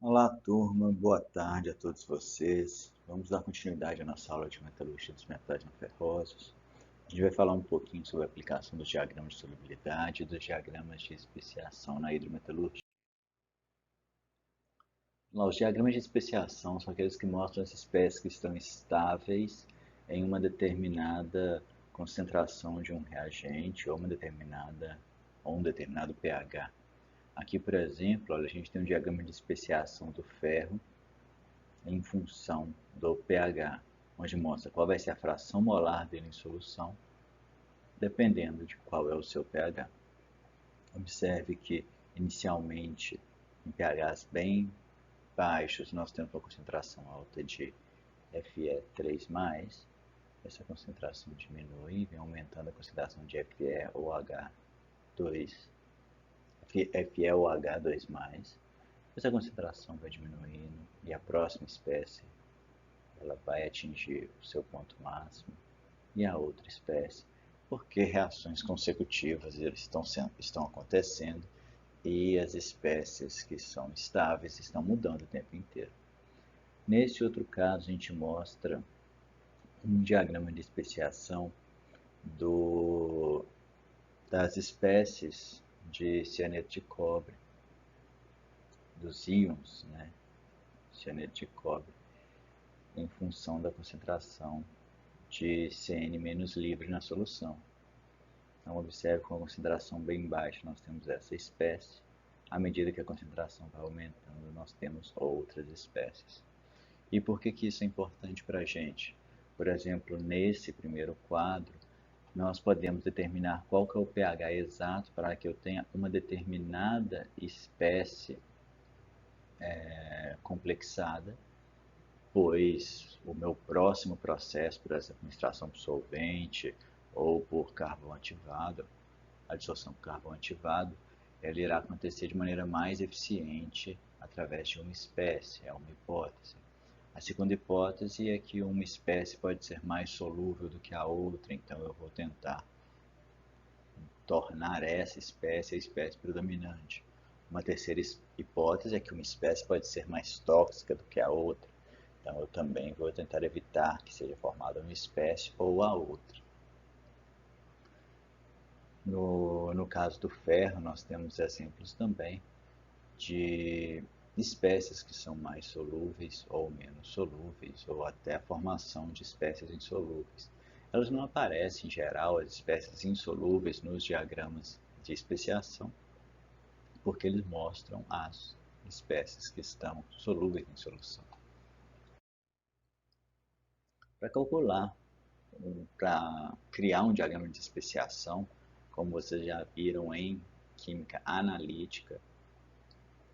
Olá, turma. Boa tarde a todos vocês. Vamos dar continuidade à nossa aula de metalurgia dos metais não ferrosos. A gente vai falar um pouquinho sobre a aplicação dos diagramas de solubilidade e dos diagramas de especiação na hidrometalurgia. Os diagramas de especiação são aqueles que mostram as espécies que estão estáveis em uma determinada concentração de um reagente ou um determinado pH. Aqui, por exemplo, olha, a gente tem um diagrama de especiação do ferro em função do pH, onde mostra qual vai ser a fração molar dele em solução, dependendo de qual é o seu pH. Observe que, inicialmente, em pHs bem baixos, nós temos uma concentração alta de Fe3+, essa concentração diminui, vem aumentando a concentração de FeOH2, FeOH2+, essa concentração vai diminuindo e a próxima espécie ela vai atingir o seu ponto máximo e a outra espécie, porque reações consecutivas estão acontecendo e as espécies que são estáveis estão mudando o tempo inteiro. Nesse outro caso, a gente mostra um diagrama de especiação das espécies de cianeto de cobre, dos íons, né? Cianeto de cobre, em função da concentração de Cn menos livre na solução. Então, observe com a concentração bem baixa, nós temos essa espécie. À medida que a concentração vai aumentando, nós temos outras espécies. E por que isso é importante para a gente? Por exemplo, nesse primeiro quadro, nós podemos determinar qual que é o pH exato para que eu tenha uma determinada espécie complexada, pois o meu próximo processo, por exemplo, extração por solvente ou por carvão ativado, a dissolução por carvão ativado, ela irá acontecer de maneira mais eficiente através de uma espécie, é uma hipótese. A segunda hipótese é que uma espécie pode ser mais solúvel do que a outra, então eu vou tentar tornar essa espécie a espécie predominante. Uma terceira hipótese é que uma espécie pode ser mais tóxica do que a outra, então eu também vou tentar evitar que seja formada uma espécie ou a outra. No caso do ferro, nós temos exemplos também de espécies que são mais solúveis ou menos solúveis, ou até a formação de espécies insolúveis. Elas não aparecem, em geral, as espécies insolúveis nos diagramas de especiação, porque eles mostram as espécies que estão solúveis em solução. Para calcular, para criar um diagrama de especiação, como vocês já viram em química analítica,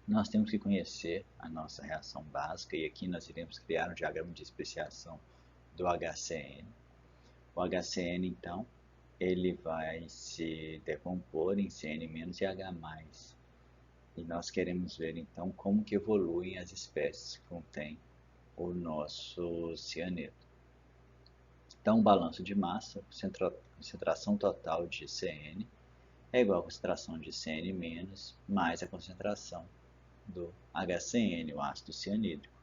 nós temos que conhecer a nossa reação básica e aqui nós iremos criar um diagrama de especiação do HCN. O HCN, então, ele vai se decompor em Cn- e H+. E nós queremos ver, então, como que evoluem as espécies que contêm o nosso cianeto. Então, o balanço de massa, concentração total de Cn, é igual a concentração de Cn- mais a concentração do HCN, o ácido cianídrico.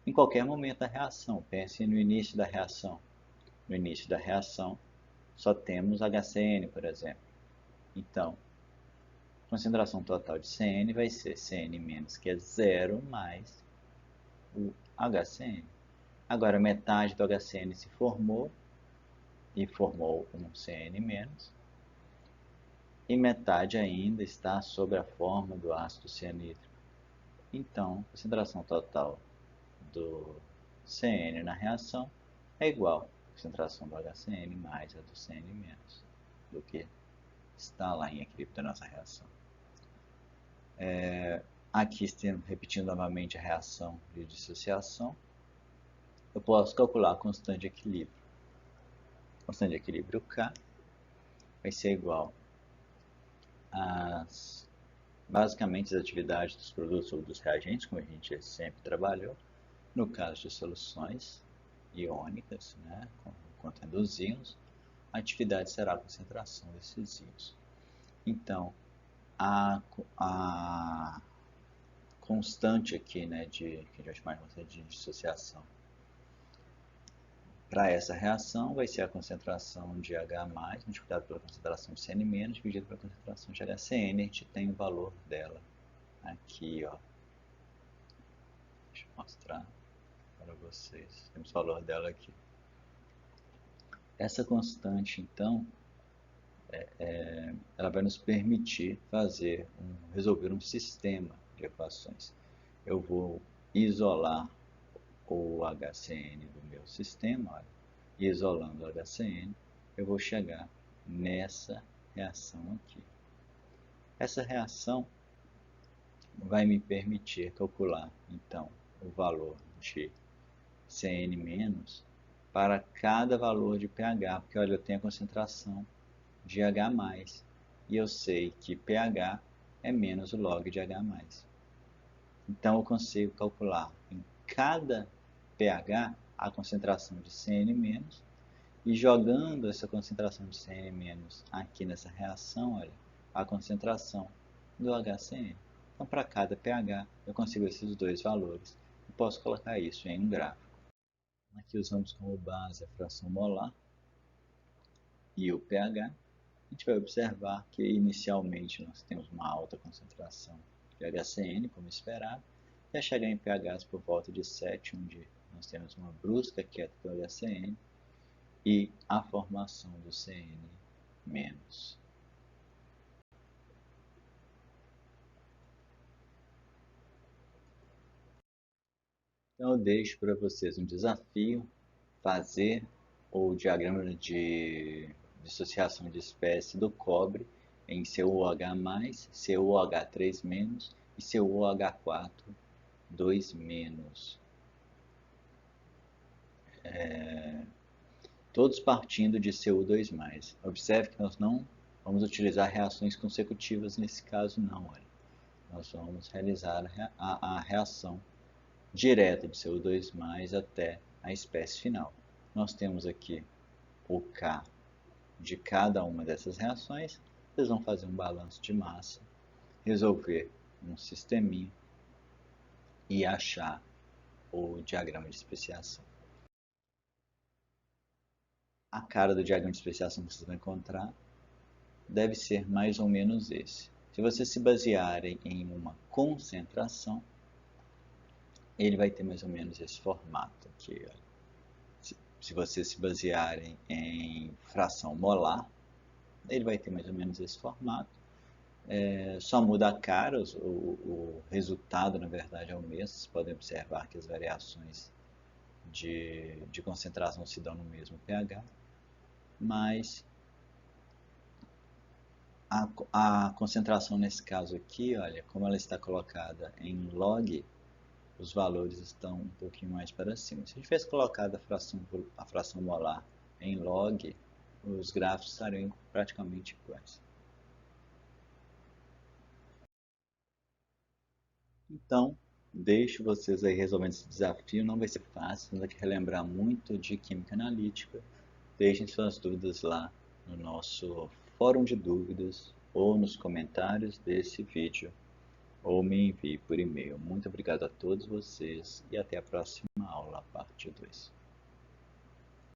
Em qualquer momento da reação, pense no início da reação. No início da reação, só temos HCN, por exemplo. Então, a concentração total de Cn vai ser Cn-, que é zero, mais o HCN. Agora, metade do HCN se formou e formou um Cn-, e metade ainda está sob a forma do ácido cianídrico. Então, a concentração total do Cn na reação é igual à concentração do HCN mais a do Cn- do que está lá em equilíbrio da nossa reação. Aqui, repetindo novamente a reação de dissociação, eu posso calcular a constante de equilíbrio. A constante de equilíbrio K vai ser igual basicamente as atividades dos produtos ou dos reagentes, como a gente sempre trabalhou. No caso de soluções iônicas, né, contendo os íons, a atividade será a concentração desses íons. Então, a constante aqui, né, que a gente vai chamar de dissociação. Para essa reação, vai ser a concentração de H+, multiplicado pela concentração de Cn-, dividido pela concentração de HCN. A gente tem o valor dela aqui, ó. Deixa eu mostrar para vocês. Temos o valor dela aqui. Essa constante, então, ela vai nos permitir resolver um sistema de equações. Eu vou isolar o HCN do meu sistema, olha, e isolando o HCN, eu vou chegar nessa reação aqui. Essa reação vai me permitir calcular, então, o valor de Cn- para cada valor de pH, porque olha, eu tenho a concentração de H+, e eu sei que pH é menos o log de H+. Então eu consigo calcular em cada pH a concentração de Cn-, e jogando essa concentração de Cn- aqui nessa reação, olha, a concentração do HCN. Então para cada pH eu consigo esses dois valores e posso colocar isso em um gráfico. Aqui usamos como base a fração molar e o pH. A gente vai observar que inicialmente nós temos uma alta concentração de HCN, como esperado, até chegar em pHs por volta de 7, onde nós temos uma brusca queda do HCN e a formação do Cn-. Então eu deixo para vocês um desafio, fazer o diagrama de dissociação de espécie do cobre em CuOH+, CuOH3- e CuOH4, 2-. Todos partindo de Cu2+. Observe que nós não vamos utilizar reações consecutivas nesse caso não. Olha. Nós vamos realizar a reação direta de Cu2+ até a espécie final. Nós temos aqui o K de cada uma dessas reações. Vocês vão fazer um balanço de massa, resolver um sisteminha e achar o diagrama de especiação. A cara do diagrama de especiação que vocês vão encontrar deve ser mais ou menos esse. Se vocês se basearem em uma concentração, ele vai ter mais ou menos esse formato aqui. Se vocês se basearem em fração molar, ele vai ter mais ou menos esse formato. Só muda a cara, o resultado na verdade é o mesmo. Vocês podem observar que as variações de concentração se dão no mesmo pH, mas a concentração nesse caso aqui, olha, como ela está colocada em log, os valores estão um pouquinho mais para cima. Se a gente tivesse colocado a fração molar em log, os gráficos estariam praticamente iguais. Então, deixo vocês aí resolvendo esse desafio. Não vai ser fácil, temos que relembrar muito de química analítica. Deixem suas dúvidas lá no nosso fórum de dúvidas ou nos comentários desse vídeo, ou me envie por e-mail. Muito obrigado a todos vocês e até a próxima aula, parte 2.